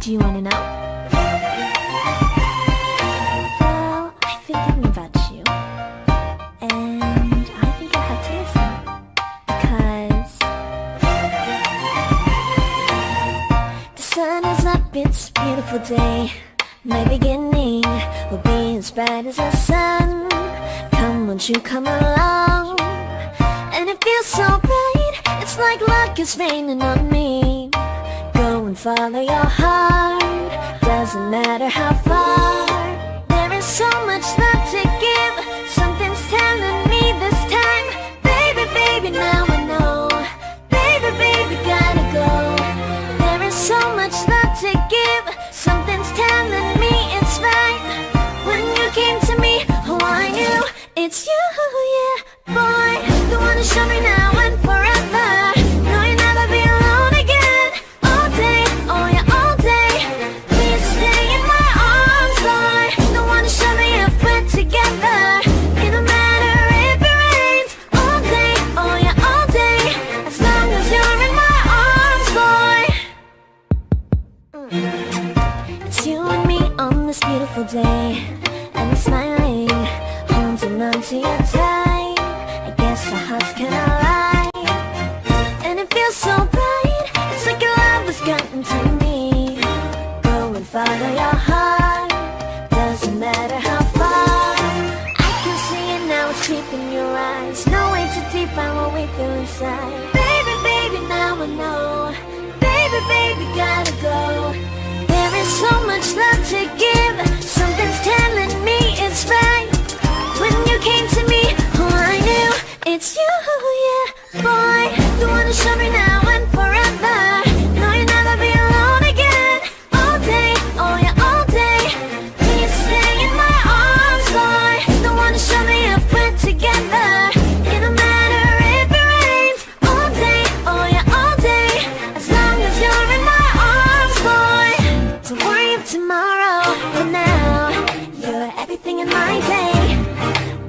Do you wanna know? Well, I've been thinking about you, and I think I have to listen, because the sun is up, it's a beautiful day. My beginning will be as bright as the sun. Come, won't you come along? And it feels so bright, it's like luck is raining on me. Go and follow your heart, doesn't matter how far. There is so much love to give, something's telling me this time. Baby, baby, now I know. Baby, baby, gotta go. There is so much love to give, something's telling me it's right. When you came to me, oh I knew it's you, yeah, boy. The one to show me now and forever. No, you'll never be alone again. All day, oh yeah, all day. Please stay in my arms, boy. The one to show me if we're together. It don't matter if it rains. All day, oh yeah, all day. As long as you're in my arms, boy. It's you and me on this beautiful day, and we're smiling, holding on to your tight. I guess our hearts can align, and it feels so bright. It's like your love has gotten to me. Go and follow your heart, doesn't matter how far. I can see it now, it's deep in your eyes. No way to define what we feel inside. Baby, baby, now I know. Baby, baby, gotta go. There is so much love to give, something's telling me it's right. When you came to me, oh I knew it's you, yeah, boy. The one to show me now and forever. No, you'll never be alone again. All day, oh yeah, all day. Please stay in my arms, boy. The one to show me if we're together. It don't matter if it rains. All day, oh yeah, all day. As long as you're in my arms, boy. Don't worry of tomorrow, for now you're everything in my day.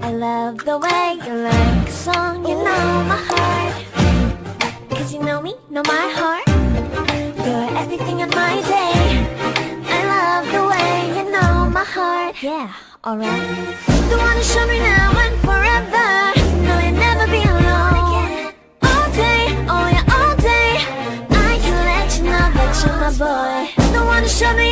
I love the way you like a song, you know my heart. Cause you know me, know my heart. You're everything in my day. I love the way you know my heart. Yeah, alright. The one to show me now and forever. No, you'll never be alone again. All day, oh yeah, all day. I can let you know that you're my boy. The one to show me